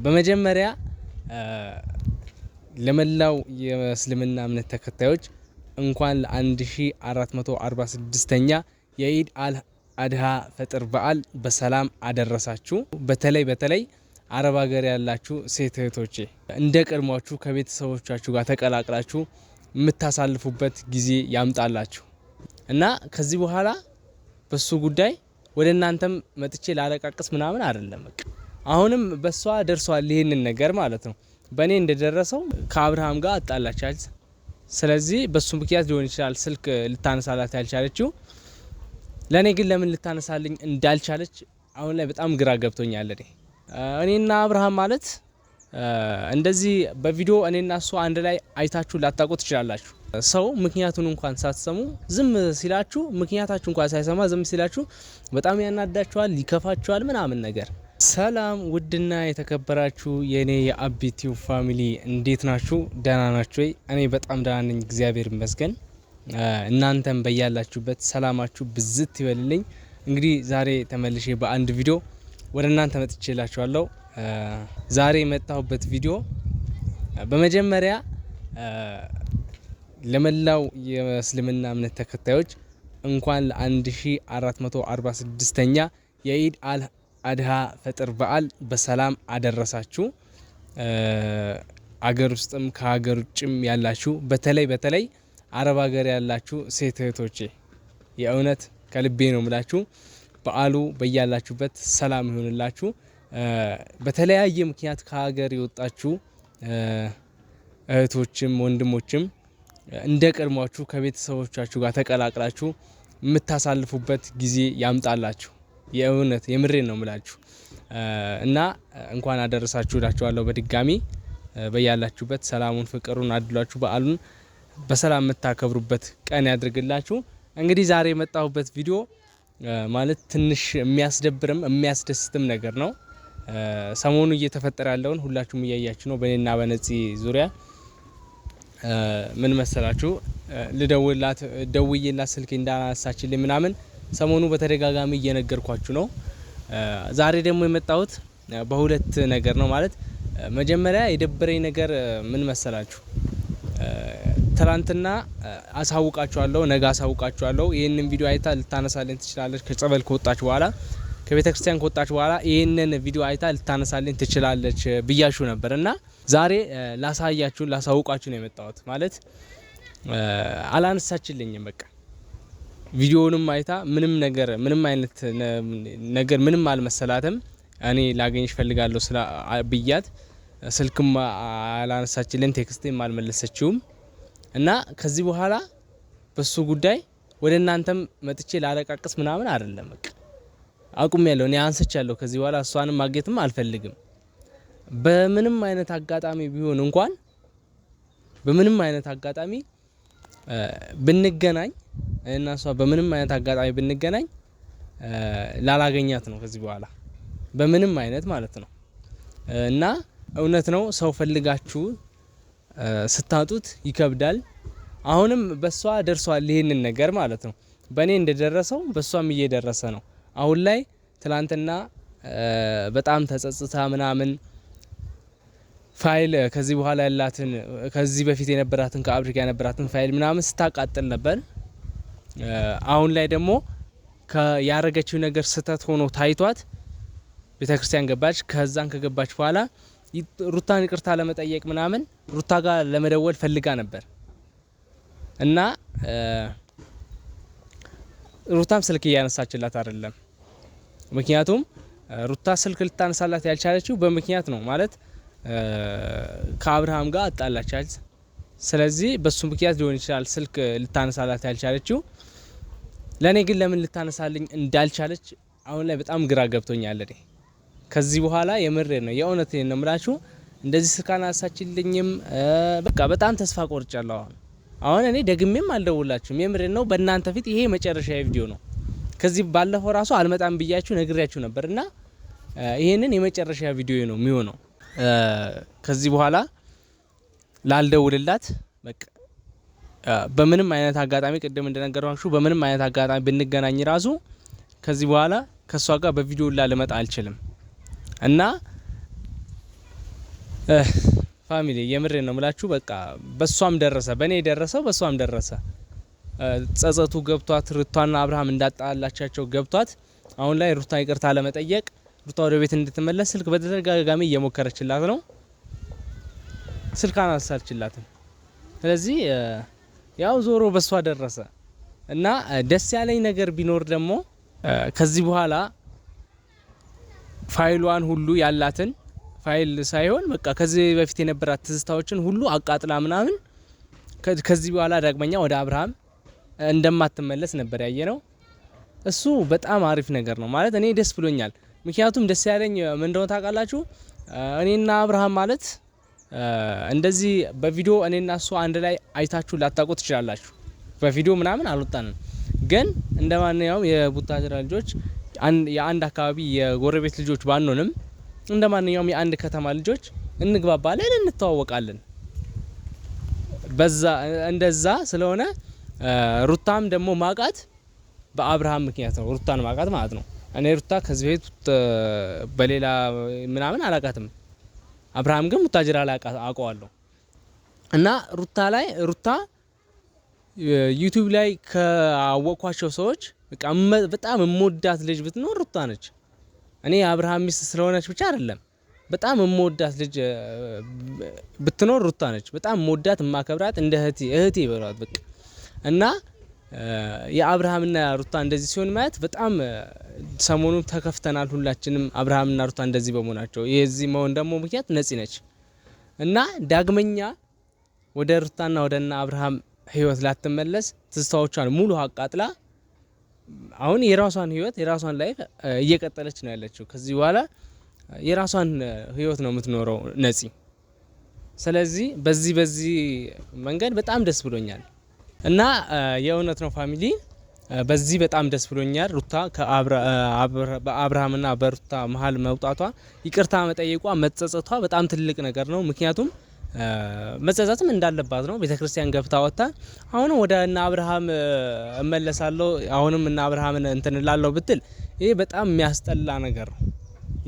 በመጀመሪያ ለመላው የእስልምና እምነት ተከታዮች እንኳን ለ1446ኛ የኢድ አድሃ ፈጥር በዓል በሰላም አደረሳችሁ። በተለይ አረብ ሀገር ያላችሁ ሴት እህቶቼ እንደ ቀድሟችሁ ከቤተሰቦቻችሁ ጋር ተቀላቅላችሁ የምታሳልፉበት ጊዜ ያምጣላችሁ እና ከዚህ በኋላ በሱ ጉዳይ ወደ እናንተም መጥቼ ላለቃቅስ ምናምን አይደለም። አሁንም በሷ ደርሷል ይሄንን ነገር ማለት ነው። በእኔ እንደደረሰው ከአብርሃም ጋር አጣላቻች። ስለዚህ በሱ ምክንያት ሊሆን ይችላል ስልክ ልታነሳላት ያልቻለችው። ለኔ ግን ለምን ልታነሳልኝ እንዳልቻለች አሁን ላይ በጣም ግራ ገብቶኛል። እኔና አብርሃም ማለት እንደዚህ በቪዲዮ እኔና እሱ አንድ ላይ አይታችሁ ላታውቁ ትችላላችሁ። ሰው ምክንያቱን እንኳን ሳትሰሙ ዝም ሲላችሁ፣ ምክንያታችሁ እንኳን ሳይሰማ ዝም ሲላችሁ በጣም ያናዳችኋል፣ ይከፋችኋል ምናምን ነገር። ሰላም ውድና የተከበራችሁ የኔ የአቢቲው ፋሚሊ እንዴት ናችሁ? ደህና ናችሁ ወይ? እኔ በጣም ደህና ነኝ፣ እግዚአብሔር ይመስገን። እናንተም በያላችሁበት ሰላማችሁ ብዝት ይበልልኝ። እንግዲህ ዛሬ ተመልሼ በአንድ ቪዲዮ ወደ እናንተ መጥቼላችኋለሁ። ዛሬ የመጣሁበት ቪዲዮ በመጀመሪያ ለመላው የእስልምና እምነት ተከታዮች እንኳን ለ1446ኛ የኢድ አድሃ ፈጥር በዓል በሰላም አደረሳችሁ። አገር ውስጥም ከሀገር ውጭም ያላችሁ በተለይ አረብ ሀገር ያላችሁ ሴት እህቶቼ የእውነት ከልቤ ነው ምላችሁ። በዓሉ በያላችሁበት ሰላም ይሁንላችሁ። በተለያየ ምክንያት ከሀገር የወጣችሁ እህቶችም ወንድሞችም እንደ ቀድሟችሁ ከቤተሰቦቻችሁ ጋር ተቀላቅላችሁ የምታሳልፉበት ጊዜ ያምጣላችሁ። የእውነት የምሬን ነው ምላችሁ እና እንኳን አደረሳችሁ እላችኋለሁ። በድጋሚ በያላችሁበት ሰላሙን ፍቅሩን አድሏችሁ በዓሉን በሰላም የምታከብሩበት ቀን ያድርግላችሁ። እንግዲህ ዛሬ የመጣሁበት ቪዲዮ ማለት ትንሽ የሚያስደብርም የሚያስደስትም ነገር ነው። ሰሞኑ እየተፈጠረ ያለውን ሁላችሁም እያያችሁ ነው። በእኔና በነፂ ዙሪያ ምን መሰላችሁ፣ ደውዬላት ስልክ እንዳናሳችልኝ ምናምን ሰሞኑ በተደጋጋሚ እየነገርኳችሁ ነው። ዛሬ ደግሞ የመጣሁት በሁለት ነገር ነው። ማለት መጀመሪያ የደበረኝ ነገር ምን መሰላችሁ፣ ትላንትና አሳውቃችኋለሁ፣ ነገ አሳውቃችኋለሁ። ይህንን ቪዲዮ አይታ ልታነሳልኝ ትችላለች። ከጸበል ከወጣች በኋላ ከቤተክርስቲያን ከወጣች በኋላ ይህንን ቪዲዮ አይታ ልታነሳልኝ ትችላለች ብያችሁ ነበር እና ዛሬ ላሳውቃችሁ ነው የመጣሁት። ማለት አላነሳችልኝም። በቃ ቪዲዮውንም አይታ ምንም አይነት ነገር ምንም አልመሰላትም። እኔ ላገኝሽ ፈልጋለሁ ብያት ስልክም አላነሳችልኝ፣ ቴክስቴም አልመለሰችውም እና ከዚህ በኋላ በሱ ጉዳይ ወደ እናንተም መጥቼ ላለቃቅስ ምናምን አይደለም። በቃ አቁሜያለሁ፣ እኔ አንስቻለሁ። ከዚህ በኋላ እሷንም ማግኘትም አልፈልግም። በምንም አይነት አጋጣሚ ቢሆን እንኳን በምንም አይነት አጋጣሚ ብንገናኝ እና እሷ በምንም አይነት አጋጣሚ ብንገናኝ ላላገኛት ነው ከዚህ በኋላ በምንም አይነት ማለት ነው። እና እውነት ነው ሰው ፈልጋችሁ ስታጡት ይከብዳል። አሁንም በሷ ደርሷል ይሄንን ነገር ማለት ነው። በእኔ እንደደረሰው በሷም እየደረሰ ነው። አሁን ላይ ትላንትና በጣም ተጸጽታ ምናምን ፋይል ከዚህ በኋላ ያላትን ከዚህ በፊት የነበራትን ከአብሪካ የነበራትን ፋይል ምናምን ስታቃጥል ነበር። አሁን ላይ ደግሞ ያረገችው ነገር ስህተት ሆኖ ታይቷት ቤተክርስቲያን ገባች። ከዛን ከገባች በኋላ ሩታን ይቅርታ ለመጠየቅ ምናምን ሩታ ጋር ለመደወል ፈልጋ ነበር እና ሩታም ስልክ እያነሳችላት አይደለም። ምክንያቱም ሩታ ስልክ ልታነሳላት ያልቻለችው በምክንያት ነው። ማለት ከአብርሃም ጋር አጣላቻች። ስለዚህ በሱ ምክንያት ሊሆን ይችላል ስልክ ልታነሳላት ያልቻለችው። ለኔ ግን ለምን ልታነሳልኝ እንዳልቻለች አሁን ላይ በጣም ግራ ገብቶኛል። ከዚህ በኋላ የምሬ ነው የእውነት ነው የምላችሁ። እንደዚህ ስልክ አናሳችልኝም። በቃ በጣም ተስፋ ቆርጫለሁ። አሁን እኔ ደግሜም አልደውላችሁም። የምሬ ነው። በእናንተ ፊት ይሄ መጨረሻ ቪዲዮ ነው። ከዚህ ባለፈው ራሱ አልመጣም ብያችሁ ነግሬያችሁ ነበርና ይሄንን የመጨረሻ ቪዲዮ ነው የሚሆነው። ከዚህ በኋላ ላልደውልላት በቃ በምንም አይነት አጋጣሚ ቅድም እንደነገርኳችሁ በምንም አይነት አጋጣሚ ብንገናኝ ራሱ ከዚህ በኋላ ከሷ ጋር በቪዲዮ ልመጣ አልችልም እና ፋሚሊ የምሬ ነው ምላችሁ። በቃ በሷም ደረሰ፣ በኔ ደረሰው፣ በሷም ደረሰ። ጸጸቱ ገብቷት ሩታና አብርሃም እንዳጣላቻቸው ገብቷት አሁን ላይ ሩታ ይቅርታ ለመጠየቅ ሩታ ወደ ቤት እንድትመለስ ስልክ በተደጋጋሚ እየሞከረችላት ነው። ስልክ አናሳልችላትም። ስለዚህ ያው ዞሮ በሷ ደረሰ እና ደስ ያለኝ ነገር ቢኖር ደግሞ ከዚህ በኋላ ፋይሏን ሁሉ ያላትን ፋይል ሳይሆን በቃ ከዚህ በፊት የነበራት ትዝታዎችን ሁሉ አቃጥላ ምናምን ከዚህ በኋላ ዳግመኛ ወደ አብርሃም እንደማትመለስ ነበር ያየነው። እሱ በጣም አሪፍ ነገር ነው ማለት እኔ ደስ ብሎኛል። ምክንያቱም ደስ ያለኝ ምን እንደሆነ ታውቃላችሁ? እኔና አብርሃም ማለት እንደዚህ በቪዲዮ እኔና እሱ አንድ ላይ አይታችሁ ላታውቁ ትችላላችሁ። በቪዲዮ ምናምን አልወጣንም፣ ግን እንደማንኛውም የቡታጅራ ልጆች የአንድ አካባቢ የጎረቤት ልጆች ባንሆንም እንደማንኛውም የአንድ ከተማ ልጆች እንግባባለን፣ እንተዋወቃለን። በዛ እንደዛ ስለሆነ ሩታም ደግሞ ማቃት በአብርሃም ምክንያት ነው። ሩታን ማቃት ማለት ነው። እኔ ሩታ ከዚህ በፊት በሌላ ምናምን አላቃትም። አብርሃም ግን ሙታጅራ ላይ አውቀዋለሁ። እና ሩታ ዩቲዩብ ላይ ካወቅኳቸው ሰዎች በጣም የምወዳት ልጅ ብትኖር ሩታ ነች። እኔ አብርሃም ሚስት ስለሆነች ብቻ አይደለም፣ በጣም የምወዳት ልጅ ብትኖር ሩታ ነች። በጣም የምወዳት የማከብራት እንደ እህቴ በሏት በቃ። እና የአብርሃምና ሩታ እንደዚህ ሲሆን ማየት በጣም ሰሞኑን ተከፍተናል ሁላችንም፣ አብርሃምና ሩታ እንደዚህ በመሆናቸው። የዚህ መሆን ደግሞ ምክንያት ነፂ ነች። እና ዳግመኛ ወደ ሩታና ወደና አብርሃም ህይወት ላትመለስ ትዝታዎቿን ሙሉ አቃጥላ አሁን የራሷን ህይወት የራሷን ላይፍ እየቀጠለች ነው ያለችው። ከዚህ በኋላ የራሷን ህይወት ነው የምትኖረው ነፂ። ስለዚህ በዚህ መንገድ በጣም ደስ ብሎኛል እና የእውነት ነው ፋሚሊ፣ በዚህ በጣም ደስ ብሎኛል። ሩታ በአብርሃምና በሩታ መሀል መውጣቷ፣ ይቅርታ መጠየቋ፣ መጸጸቷ በጣም ትልቅ ነገር ነው። ምክንያቱም መጸጸትም እንዳለባት ነው። ቤተክርስቲያን ገብታ ወጣ አሁን ወደ እና አብርሃም እመለሳለሁ አሁንም እና አብርሃምን እንትንላለሁ ብትል ይሄ በጣም የሚያስጠላ ነገር ነው።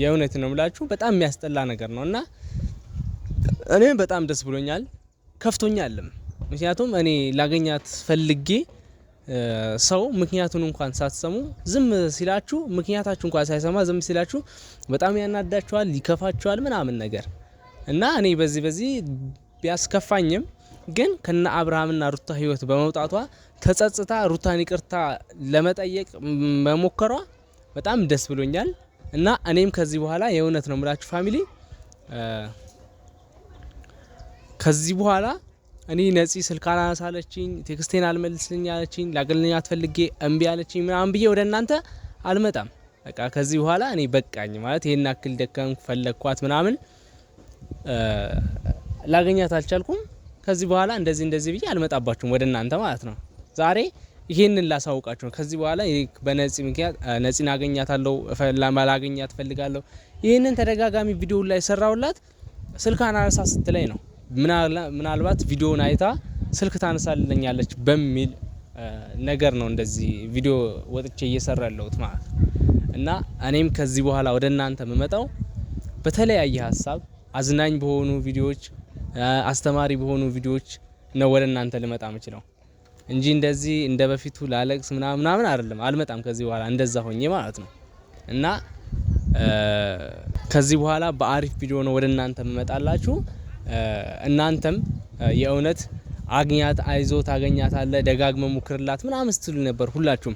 የእውነት ነው የምላችሁ በጣም የሚያስጠላ ነገር ነው እና እኔም በጣም ደስ ብሎኛል፣ ከፍቶኛልም። ምክንያቱም እኔ ላገኛት ፈልጌ ሰው ምክንያቱን እንኳን ሳትሰሙ ዝም ሲላችሁ፣ ምክንያታችሁ እንኳን ሳይሰማ ዝም ሲላችሁ በጣም ያናዳችኋል፣ ይከፋችኋል ምናምን ነገር እና እኔ በዚህ ቢያስከፋኝም ግን ከነ አብርሃምና ሩታ ህይወት በመውጣቷ ተጸጽታ ሩታን ይቅርታ ለመጠየቅ መሞከሯ በጣም ደስ ብሎኛል እና እኔም ከዚህ በኋላ የእውነት ነው የምላችሁ ፋሚሊ፣ ከዚህ በኋላ እኔ ነፂ ስልክ አላነሳለችኝ፣ ቴክስቴን አልመልስልኝ አለችኝ፣ ላገኘኛት ፈልጌ እምቢ አለችኝ ምናምን ብዬ ወደ እናንተ አልመጣም። በቃ ከዚህ በኋላ እኔ በቃኝ ማለት ይሄን አክል ደከምኩ ፈለግኳት ምናምን ላገኛት አልቻልኩም። ከዚህ በኋላ እንደዚህ ብዬ አልመጣባችሁም ወደ እናንተ ማለት ነው። ዛሬ ይሄንን ላሳውቃችሁ ነው። ከዚህ በኋላ በነፂ ምክንያት ነፂን አገኛታለሁ፣ ላገኛት ፈልጋለሁ። ይሄንን ተደጋጋሚ ቪዲዮ ላይ ሰራውላት ስልክ አናነሳ ስትለኝ ነው። ምናልባት ቪዲዮውን አይታ ስልክ ታነሳልኛለች በሚል ነገር ነው እንደዚህ ቪዲዮ ወጥቼ እየሰራለሁት ማለት ነው። እና እኔም ከዚህ በኋላ ወደ እናንተ መመጣው በተለያየ ሀሳብ አዝናኝ በሆኑ ቪዲዮዎች፣ አስተማሪ በሆኑ ቪዲዮዎች ነው ወደ እናንተ ልመጣ የምችለው እንጂ እንደዚህ እንደ በፊቱ ላለቅስ ምናምን አይደለም። አልመጣም ከዚህ በኋላ እንደዛ ሆኜ ማለት ነው። እና ከዚህ በኋላ በአሪፍ ቪዲዮ ነው ወደ እናንተ መመጣላችሁ። እናንተም የእውነት አግኛት፣ አይዞ ታገኛታለህ፣ ደጋግመ ሙክርላት ምናምን ስትሉ ነበር ሁላችሁም።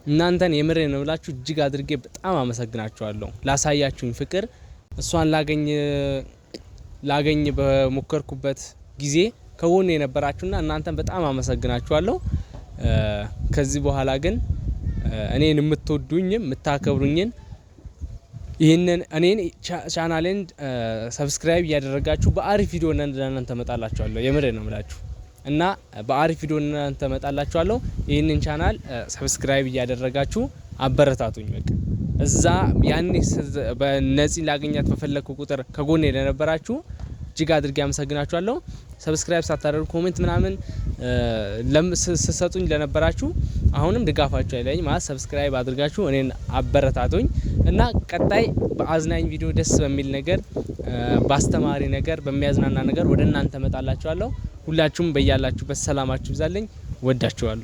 እናንተን የምሬ ነው ብላችሁ እጅግ አድርጌ በጣም አመሰግናችኋለሁ ላሳያችሁኝ ፍቅር። እሷን ላገኝ በሞከርኩበት ጊዜ ከጎኔ የነበራችሁና እናንተን በጣም አመሰግናችኋለሁ። ከዚህ በኋላ ግን እኔን የምትወዱኝም የምታከብሩኝን ይህንን እኔን ቻናሌን ሰብስክራይብ እያደረጋችሁ በአሪፍ ቪዲዮ እናንተ መጣላችኋለሁ። የምሬ ነው የምላችሁ እና በአሪፍ ቪዲዮ እናንተ መጣላችኋለሁ። ይህንን ቻናል ሰብስክራይብ እያደረጋችሁ አበረታቱኝ። በቃ እዛ ያኔ በነፂ ላገኛት በፈለኩ ቁጥር ከጎኔ ለነበራችሁ እጅግ አድርጌ አመሰግናችኋለሁ። ሰብስክራይብ ሳታደርጉ ኮሜንት ምናምን ስሰጡኝ ለነበራችሁ አሁንም ድጋፋችሁ አይለኝ ማለት ሰብስክራይብ አድርጋችሁ እኔን አበረታቱኝ። እና ቀጣይ በአዝናኝ ቪዲዮ ደስ በሚል ነገር በአስተማሪ ነገር በሚያዝናና ነገር ወደ እናንተ መጣላችኋለሁ። ሁላችሁም በያላችሁበት ሰላማችሁ ይብዛልኝ። ወዳችኋለሁ።